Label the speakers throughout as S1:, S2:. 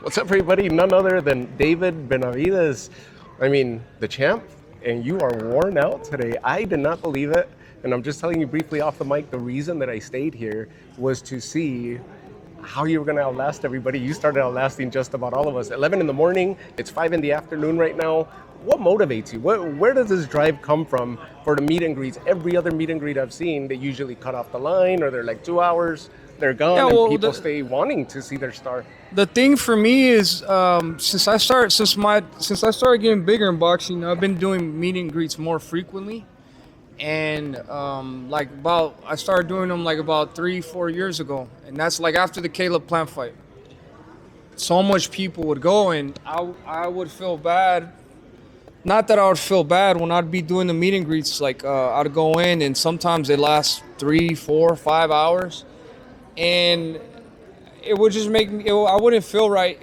S1: What's up, everybody? None other than David Benavidez. I mean, the champ, and you are worn out today. I did not believe it, and I'm just telling you briefly off the mic, the reason that I stayed here was to see how you were going to outlast everybody. You started outlasting just about all of us. 11 in the morning, it's 5 in the afternoon right now. What motivates you? Where does this drive come from for the meet and greets? Every other meet and greet I've seen, they usually cut off the line, or they're like 2 hours, they're gone, and people stay wanting to see their star.
S2: The thing for me is, since I started getting bigger in boxing, I've been doing meet and greets more frequently, and I started doing them like about 3-4 years ago, and that's like after the Caleb Plant fight. So much people would go, and I would feel bad. Not that I would feel bad when I'd be doing the meet and greets. Like I'd go in, and sometimes they last 3, 4, 5 hours, and it would just make me. I wouldn't feel right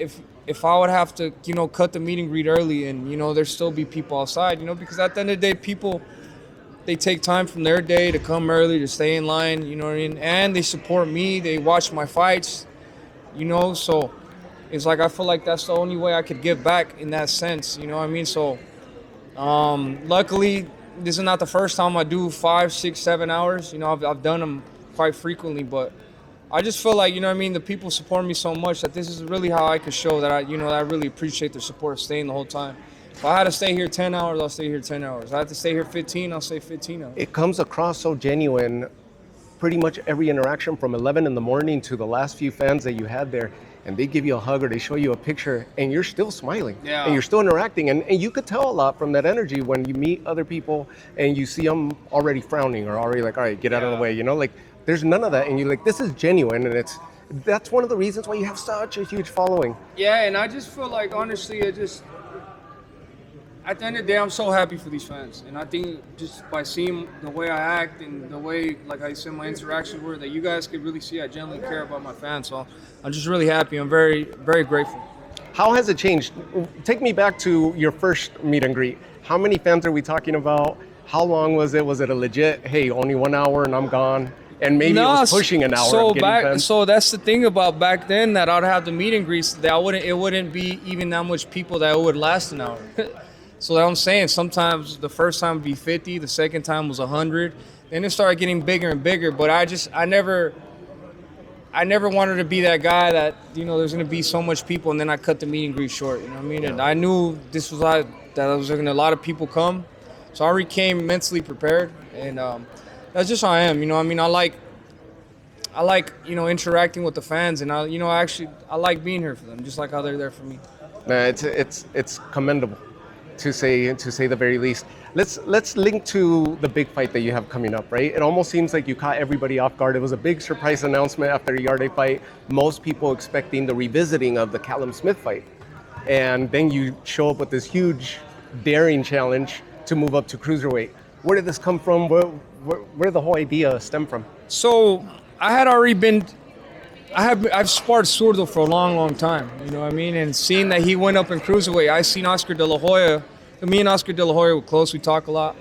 S2: if I would have to, cut the meet and greet early, and there'd still be people outside, because at the end of the day, people, they take time from their day to come early, to stay in line, you know what I mean, and they support me. They watch my fights, So it's like I feel like that's the only way I could give back in that sense, you know what I mean. So. Luckily, this is not the first time I do 5, 6, 7 hours. I've done them quite frequently, but I just feel like, the people support me so much that this is really how I could show that I really appreciate their support, staying the whole time. If I had to stay here 10 hours, I'll stay here 10 hours. If I had to stay here 15, I'll stay 15 hours.
S1: It comes across so genuine, pretty much every interaction from 11 in the morning to the last few fans that you had there. And they give you a hug or they show you a picture and you're still smiling.
S2: Yeah.
S1: And you're still interacting. And you could tell a lot from that energy when you meet other people and you see them already frowning or already like, all right, get out of the way. Like there's none of that. And you're like, this is genuine. And that's one of the reasons why you have such a huge following.
S2: Yeah, and I just feel like, honestly, at the end of the day, I'm so happy for these fans. And I think just by seeing the way I act and the way, like I said, my interactions were, that you guys could really see I genuinely care about my fans. So I'm just really happy. I'm very, very grateful.
S1: How has it changed? Take me back to your first meet and greet. How many fans are we talking about? How long was it? Was it a legit, hey, only 1 hour and I'm gone? And maybe it was pushing an hour of getting fans?
S2: So that's the thing about back then, that I'd have the meet and greets, that it wouldn't be even that much people that it would last an hour. So I'm saying, sometimes the first time would be 50, the second time was 100. Then it started getting bigger and bigger. But I never wanted to be that guy that, there's going to be so much people and then I cut the meet and greet short. You know what I mean? Yeah. And I knew that was going to a lot of people come. So I already came mentally prepared. And that's just how I am. I like interacting with the fans. And I like being here for them, just like how they're there for me.
S1: It's commendable, to say the very least. Let's link to the big fight that you have coming up, right? It almost seems like you caught everybody off guard. It was a big surprise announcement after the Yarde fight. Most people expecting the revisiting of the Callum Smith fight. And then you show up with this huge, daring challenge to move up to cruiserweight. Where did this come from? Where did the whole idea stem from?
S2: So I had already been... I've sparred ZURDO for a long, long time, you know what I mean? And seeing that he went up in cruiserweight, I seen Oscar De La Hoya. Me and Oscar De La Hoya were close. We talk a lot.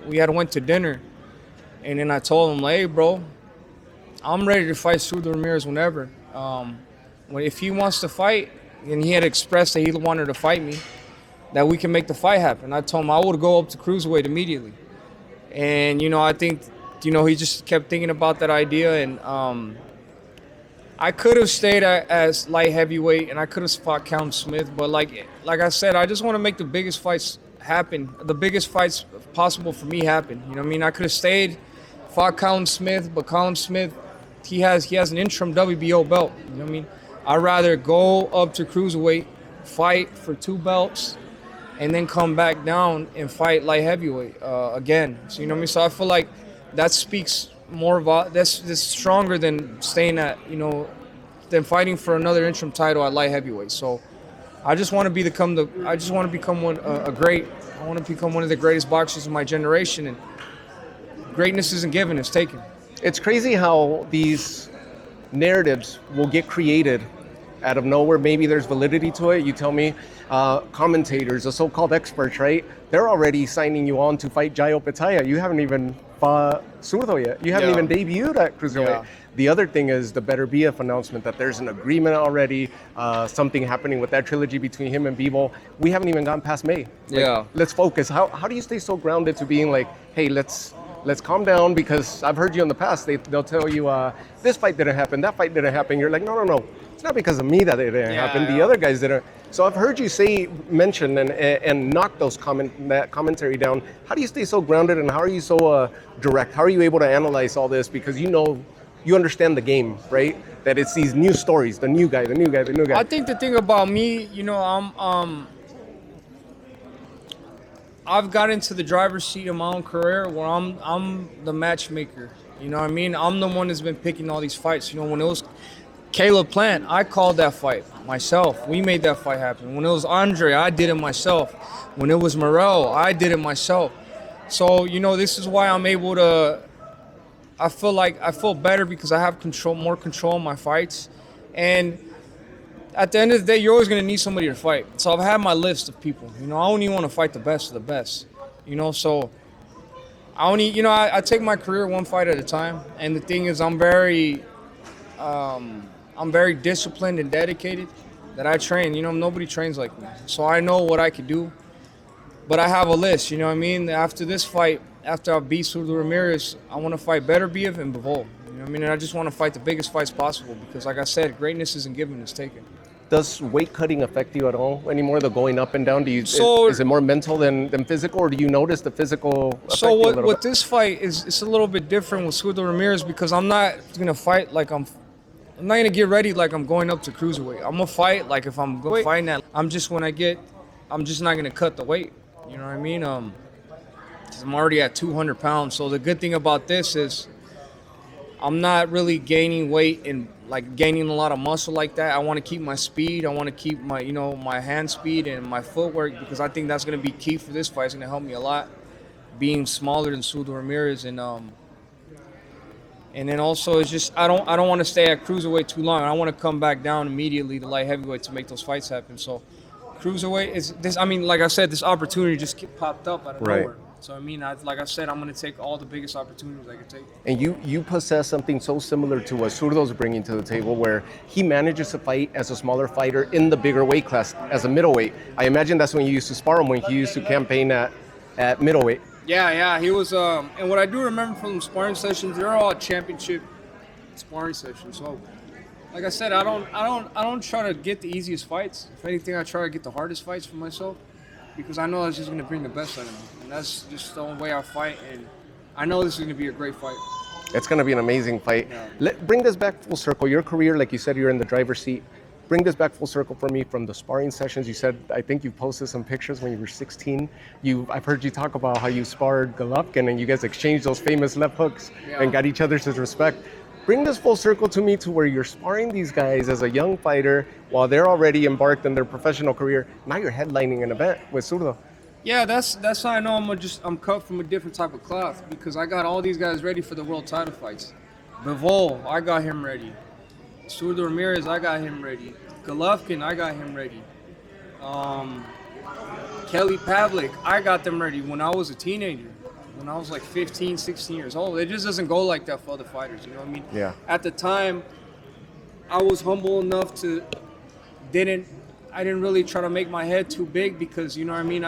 S2: We had went to dinner, and then I told him, like, hey, bro, I'm ready to fight ZURDO Ramirez whenever. If he wants to fight, and he had expressed that he wanted to fight me, that we can make the fight happen. I told him I would go up to cruiserweight immediately. And, I think... he just kept thinking about that idea, and I could have stayed as light heavyweight, and I could have fought Callum Smith, but like I said, I just want to make the biggest fights happen, the biggest fights possible for me happen. You know what I mean? I could have stayed, fought Callum Smith, but Callum Smith, he has an interim WBO belt. You know what I mean? I'd rather go up to cruiserweight, fight for 2 belts, and then come back down and fight light heavyweight again. So you know what I mean? So I feel like that speaks more about that's stronger than staying at than fighting for another interim title at light heavyweight. So I just want to become one of the greatest boxers of my generation, and greatness isn't given, it's taken.
S1: It's crazy how these narratives will get created out of nowhere. Maybe there's validity to it. You tell me. Commentators, the so-called experts, right? They're already signing you on to fight Jayo Pitaya. You haven't even fought Zurdo yet. You haven't
S2: Yeah.
S1: even debuted at cruiserweight.
S2: Yeah.
S1: The other thing is the Better BF announcement that there's an agreement already, something happening with that trilogy between him and Bebo. We haven't even gotten past May.
S2: Yeah.
S1: Let's focus. How do you stay so grounded to being like, hey, let's calm down, because I've heard you in the past, they'll tell you, this fight didn't happen, that fight didn't happen. You're like, no. It's not because of me that it didn't happen. The other guys didn't. So I've heard you mention and knock that commentary down. How do you stay so grounded, and how are you so direct? How are you able to analyze all this? Because you understand the game, right? That it's these new stories, the new guy.
S2: I think the thing about me, I've got into the driver's seat of my own career where I'm the matchmaker. You know what I mean? I'm the one that's been picking all these fights. When it was Caleb Plant, I called that fight myself. We made that fight happen. When it was Andre, I did it myself. When it was Morel, I did it myself. So, this is why I'm able to, I feel better because I have more control in my fights. And at the end of the day, you're always going to need somebody to fight. So I've had my list of people. I only want to fight the best of the best. So I take my career one fight at a time. And the thing is, I'm very disciplined and dedicated that I train. Nobody trains like me. So I know what I could do. But I have a list, After this fight, after I beat Zurdo Ramirez, I want to fight Better BF and Bivol. And I just want to fight the biggest fights possible because, like I said, greatness isn't given, it's taken.
S1: Does weight cutting affect you at all anymore? The going up and down? Is it more mental than physical, or do you notice the physical affect
S2: So
S1: you a little
S2: with
S1: bit?
S2: this fight it's a little bit different with Zurdo Ramirez because I'm not gonna fight like I'm not gonna get ready like I'm going up to cruiserweight. I'm gonna fight like if I'm going fighting that. I'm just not gonna cut the weight. You know what I mean? 'Cause I'm already at 200 pounds. So the good thing about this is I'm not really gaining weight and gaining a lot of muscle like that. I want to keep my speed. I want to keep my, my hand speed and my footwork because I think that's going to be key for this fight. It's going to help me a lot, being smaller than Zurdo Ramirez. And then also it's just I don't want to stay at cruiserweight too long. I want to come back down immediately to light heavyweight to make those fights happen. So cruiserweight is this. I mean, like I said, this opportunity just popped up out of nowhere. So, like I said, I'm going to take all the biggest opportunities I can take.
S1: And you possess something so similar to what Zurdo's bringing to the table, where he manages to fight as a smaller fighter in the bigger weight class, as a middleweight. I imagine that's when you used to spar him, when he used to campaign at middleweight.
S2: Yeah, he was. And what I do remember from the sparring sessions, they're all championship sparring sessions. So, like I said, I don't try to get the easiest fights. If anything, I try to get the hardest fights for myself. Because I know that's just going to bring the best out of me. And that's just the only way I fight. And I know this is going to be a great fight.
S1: It's going to be an amazing fight.
S2: Yeah.
S1: Bring this back full circle. Your career, like you said, you're in the driver's seat. Bring this back full circle for me from the sparring sessions. You said, I think you posted some pictures when you were 16. I've heard you talk about how you sparred Golovkin and you guys exchanged those famous left hooks and got each other's respect. Bring this full circle to me to where you're sparring these guys as a young fighter while they're already embarked in their professional career. Now you're headlining an event with Zurdo.
S2: Yeah, that's how I know I'm cut from a different type of cloth because I got all these guys ready for the world title fights. Bivol, I got him ready. Zurdo Ramirez, I got him ready. Golovkin, I got him ready. Kelly Pavlik, I got them ready when I was a teenager. When I was like 15, 16 years old. It just doesn't go like that for other fighters, you know what I mean?
S1: Yeah.
S2: At the time, I was humble enough to I didn't really try to make my head too big because, you know what I mean,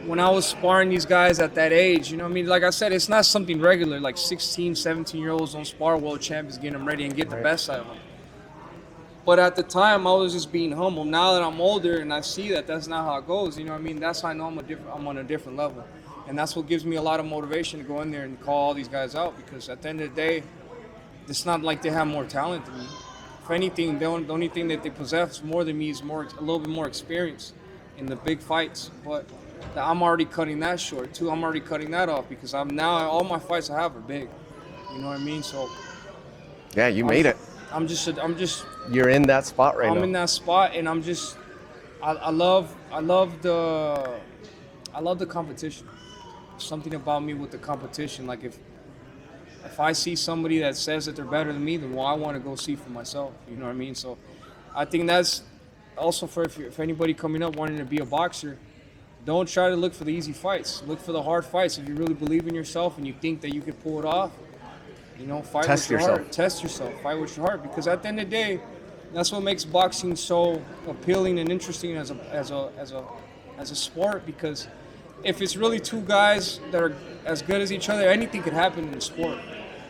S2: when I was sparring these guys at that age, you know what I mean, like I said, it's not something regular, like 16, 17-year-olds don't spar world champions, getting them ready and get the best out of them. But at the time, I was just being humble. Now that I'm older and I see that that's not how it goes, you know what I mean, that's how I know I'm on a different level. And that's what gives me a lot of motivation to go in there and call all these guys out because at the end of the day, it's not like they have more talent than me. If anything, the only thing that they possess more than me is a little bit more experience in the big fights. But I'm already cutting that short too. I'm already cutting that off because all my fights I have are big. You know what I mean? So
S1: yeah, you made it.
S2: I'm just.
S1: You're in that spot right now.
S2: I'm in that spot, and I'm just. I love the competition. Something about me with the competition. Like if I see somebody that says that they're better than me, then I want to go see for myself. You know what I mean? So I think that's also for if anybody coming up wanting to be a boxer, don't try to look for the easy fights. Look for the hard fights. If you really believe in yourself and you think that you can pull it off, fight with your heart. Test yourself. Fight with your heart. Because at the end of the day, that's what makes boxing so appealing and interesting as a sport. Because if it's really two guys that are as good as each other, anything could happen in the sport.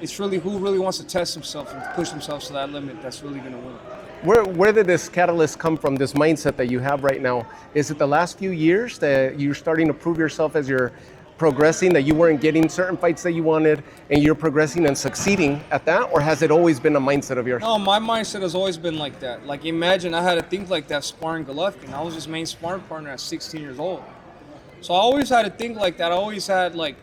S2: It's really who really wants to test himself and push themselves to that limit that's really going to win.
S1: Where did this catalyst come from, this mindset that you have right now? Is it the last few years that you're starting to prove yourself as you're progressing, that you weren't getting certain fights that you wanted and you're progressing and succeeding at that? Or has it always been a mindset of yours?
S2: No, my mindset has always been like that. Like, imagine I had to think like that sparring Golovkin. I was his main sparring partner at 16 years old. So I always had to think like that. I always had like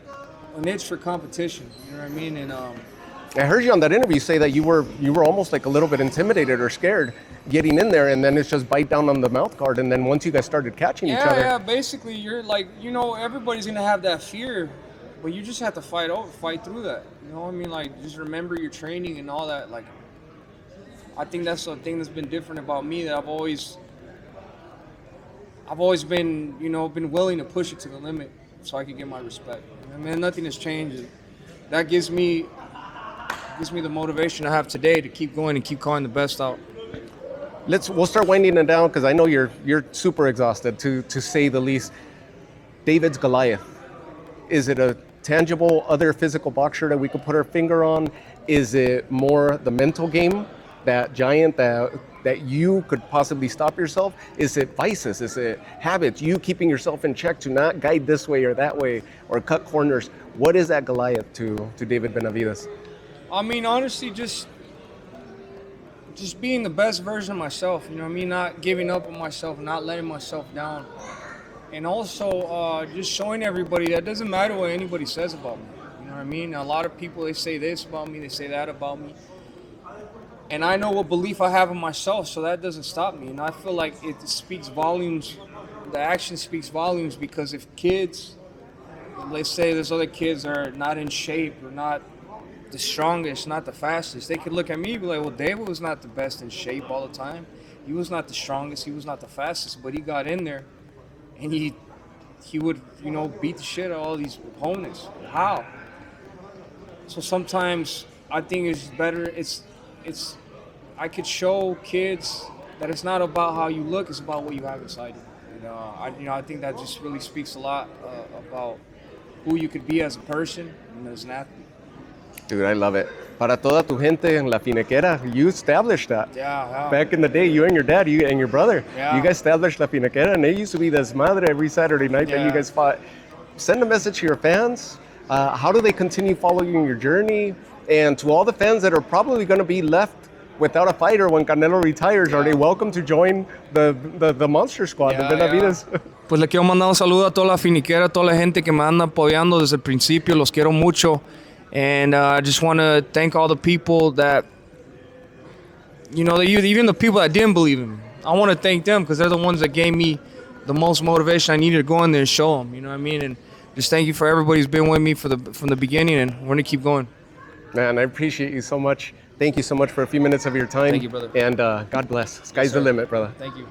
S2: an itch for competition. You know what I mean? And
S1: I heard you on that interview say that you were almost like a little bit intimidated or scared getting in there, and then it's just bite down on the mouth guard, and then once you guys started catching each other.
S2: Yeah, basically you're like, everybody's gonna have that fear, but you just have to fight through that. You know what I mean? Like, just remember your training and all that. Like, I think that's the thing that's been different about me, that I've always been, been willing to push it to the limit so I can get my respect. I mean, nothing has changed. That gives me the motivation I have today to keep going and keep calling the best out.
S1: We'll start winding it down because I know you're super exhausted, to say the least. David's Goliath. Is it a tangible other physical boxer that we could put our finger on? Is it more the mental game, that giant that you could possibly stop yourself? Is it vices? Is it habits? You keeping yourself in check to not guide this way or that way or cut corners? What is that Goliath to David Benavidez?
S2: I mean, honestly, just being the best version of myself, you know what I mean? Not giving up on myself, not letting myself down. And also just showing everybody that it doesn't matter what anybody says about me. You know what I mean? A lot of people, they say this about me, they say that about me. And I know what belief I have in myself, so that doesn't stop me. And I feel like it speaks volumes. The action speaks volumes, because if kids, let's say there's other kids that are not in shape or not the strongest, not the fastest, they could look at me and be like, well, David was not the best in shape all the time. He was not the strongest, he was not the fastest, but he got in there and he would, beat the shit out of all these opponents. How? So sometimes I think it's better, I could show kids that it's not about how you look, it's about what you have inside you. And I think that just really speaks a lot about who you could be as a person and as an athlete.
S1: Dude, I love it. Para toda tu gente en La Finequera, you established that.
S2: Yeah.
S1: Back in the day, you and your dad, you and your brother, you guys established La Finequera, and it used to be desmadre every Saturday night that you guys fought. Send a message to your fans. How do they continue following your journey? And to all the fans that are probably going to be left without a fighter when Canelo retires, are they welcome to join the Monster Squad, the Benavidez?
S2: Pues le quiero mandar un saludo a toda la finiquera, a toda la gente que me anda apoyando desde el principio. Los quiero mucho. And I just want to thank all the people that, even the people that didn't believe in me. I want to thank them, because they're the ones that gave me the most motivation I needed to go in there and show them. You know what I mean? And just thank you for everybody who's been with me from the beginning, and we're going to keep going.
S1: Man, I appreciate you so much. Thank you so much for a few minutes of your time.
S2: Thank you, brother.
S1: And God bless. Sky's the limit, brother.
S2: Thank you.